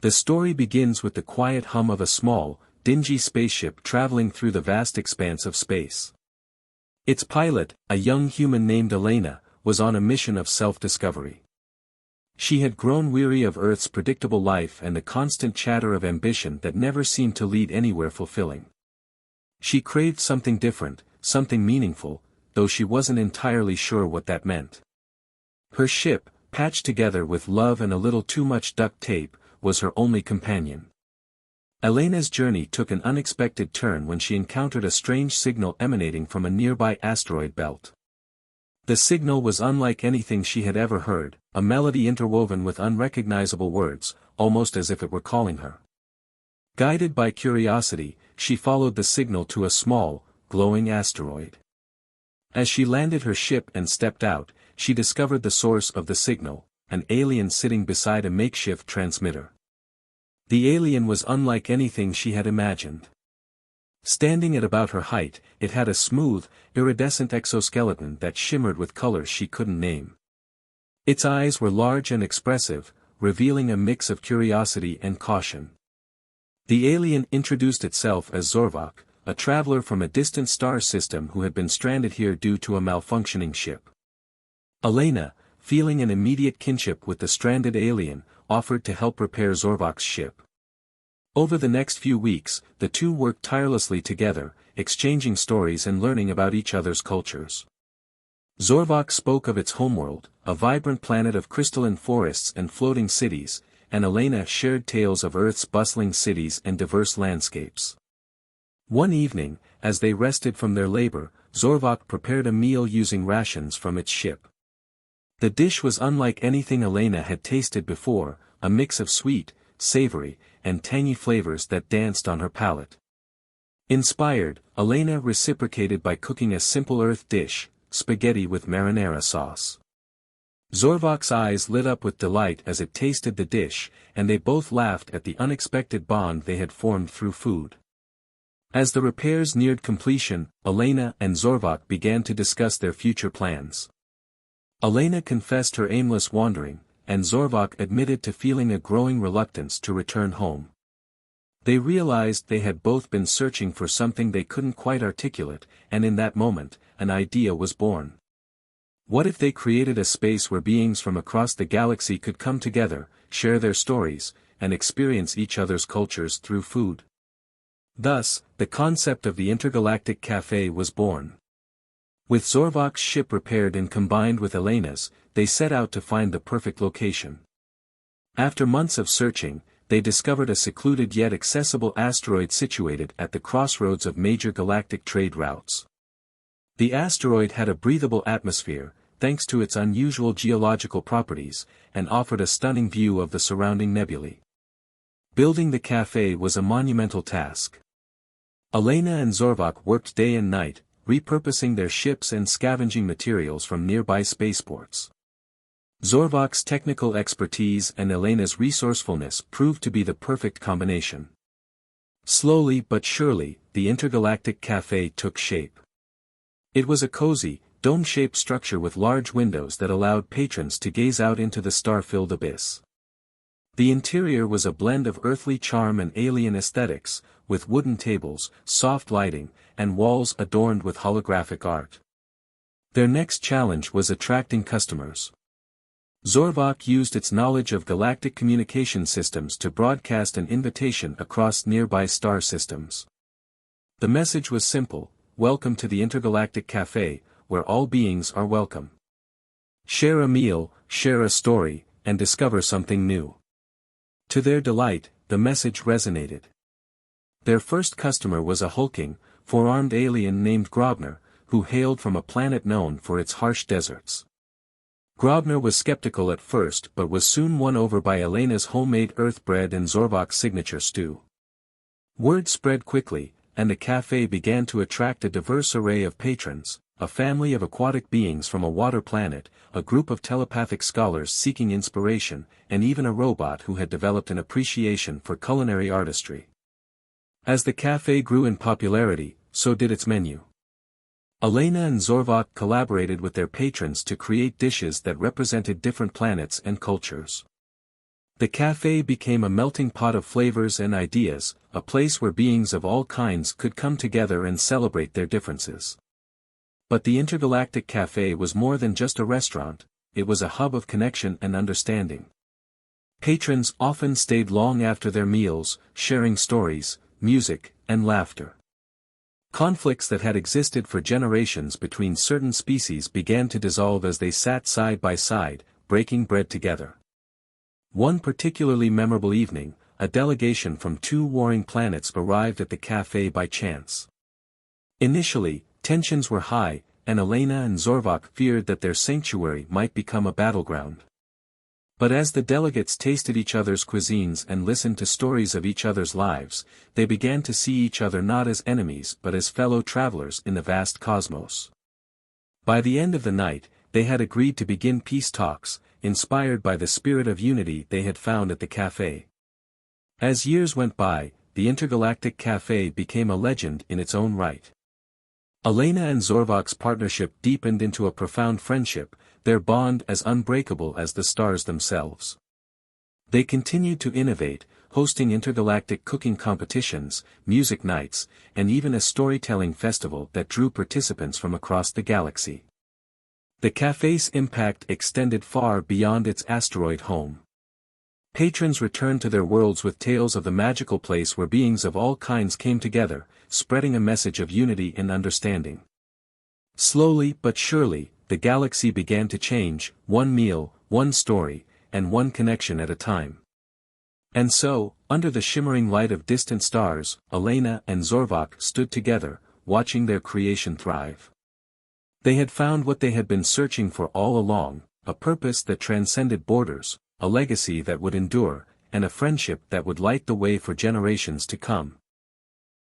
The story begins with the quiet hum of a small, dingy spaceship traveling through the vast expanse of space. Its pilot, a young human named Elena, was on a mission of self-discovery. She had grown weary of Earth's predictable life and the constant chatter of ambition that never seemed to lead anywhere fulfilling. She craved something different, something meaningful, though she wasn't entirely sure what that meant. Her ship, patched together with love and a little too much duct tape, was her only companion. Elena's journey took an unexpected turn when she encountered a strange signal emanating from a nearby asteroid belt. The signal was unlike anything she had ever heard, a melody interwoven with unrecognizable words, almost as if it were calling her. Guided by curiosity, she followed the signal to a small, glowing asteroid. As she landed her ship and stepped out, she discovered the source of the signal, an alien sitting beside a makeshift transmitter. The alien was unlike anything she had imagined. Standing at about her height, it had a smooth, iridescent exoskeleton that shimmered with colors she couldn't name. Its eyes were large and expressive, revealing a mix of curiosity and caution. The alien introduced itself as Zorvak, a traveler from a distant star system who had been stranded here due to a malfunctioning ship. Elena, feeling an immediate kinship with the stranded alien, offered to help repair Zorvak's ship. Over the next few weeks, the two worked tirelessly together, exchanging stories and learning about each other's cultures. Zorvak spoke of its homeworld, a vibrant planet of crystalline forests and floating cities, and Elena shared tales of Earth's bustling cities and diverse landscapes. One evening, as they rested from their labor, Zorvak prepared a meal using rations from its ship. The dish was unlike anything Elena had tasted before, a mix of sweet, savory, and tangy flavors that danced on her palate. Inspired, Elena reciprocated by cooking a simple earth dish, spaghetti with marinara sauce. Zorvak's eyes lit up with delight as it tasted the dish, and they both laughed at the unexpected bond they had formed through food. As the repairs neared completion, Elena and Zorvak began to discuss their future plans. Elena confessed her aimless wandering, and Zorvak admitted to feeling a growing reluctance to return home. They realized they had both been searching for something they couldn't quite articulate, and in that moment, an idea was born. What if they created a space where beings from across the galaxy could come together, share their stories, and experience each other's cultures through food? Thus, the concept of the Intergalactic Café was born. With Zorvak's ship repaired and combined with Elena's, they set out to find the perfect location. After months of searching, they discovered a secluded yet accessible asteroid situated at the crossroads of major galactic trade routes. The asteroid had a breathable atmosphere, thanks to its unusual geological properties, and offered a stunning view of the surrounding nebulae. Building the café was a monumental task. Elena and Zorvak worked day and night, repurposing their ships and scavenging materials from nearby spaceports. Zorvak's technical expertise and Elena's resourcefulness proved to be the perfect combination. Slowly but surely, the Intergalactic Café took shape. It was a cozy, dome-shaped structure with large windows that allowed patrons to gaze out into the star-filled abyss. The interior was a blend of earthly charm and alien aesthetics, with wooden tables, soft lighting, and walls adorned with holographic art. Their next challenge was attracting customers. Zorvak used its knowledge of galactic communication systems to broadcast an invitation across nearby star systems. The message was simple: welcome to the Intergalactic Café, where all beings are welcome. Share a meal, share a story, and discover something new. To their delight, the message resonated. Their first customer was a hulking, four-armed alien named Grobner, who hailed from a planet known for its harsh deserts. Grobner was skeptical at first but was soon won over by Elena's homemade earth bread and Zorvak's signature stew. Word spread quickly, and the café began to attract a diverse array of patrons, a family of aquatic beings from a water planet, a group of telepathic scholars seeking inspiration, and even a robot who had developed an appreciation for culinary artistry. As the café grew in popularity, so did its menu. Elena and Zorvak collaborated with their patrons to create dishes that represented different planets and cultures. The cafe became a melting pot of flavors and ideas, a place where beings of all kinds could come together and celebrate their differences. But the Intergalactic Café was more than just a restaurant, it was a hub of connection and understanding. Patrons often stayed long after their meals, sharing stories, music, and laughter. Conflicts that had existed for generations between certain species began to dissolve as they sat side by side, breaking bread together. One particularly memorable evening, a delegation from two warring planets arrived at the cafe by chance. Initially, tensions were high, and Elena and Zorvak feared that their sanctuary might become a battleground. But as the delegates tasted each other's cuisines and listened to stories of each other's lives, they began to see each other not as enemies but as fellow travelers in the vast cosmos. By the end of the night, they had agreed to begin peace talks, inspired by the spirit of unity they had found at the cafe. As years went by, the Intergalactic Café became a legend in its own right. Elena and Zorvak's partnership deepened into a profound friendship, their bond as unbreakable as the stars themselves. They continued to innovate, hosting intergalactic cooking competitions, music nights, and even a storytelling festival that drew participants from across the galaxy. The café's impact extended far beyond its asteroid home. Patrons returned to their worlds with tales of the magical place where beings of all kinds came together, spreading a message of unity and understanding. Slowly but surely, the galaxy began to change, one meal, one story, and one connection at a time. And so, under the shimmering light of distant stars, Elena and Zorvak stood together, watching their creation thrive. They had found what they had been searching for all along, a purpose that transcended borders, a legacy that would endure, and a friendship that would light the way for generations to come.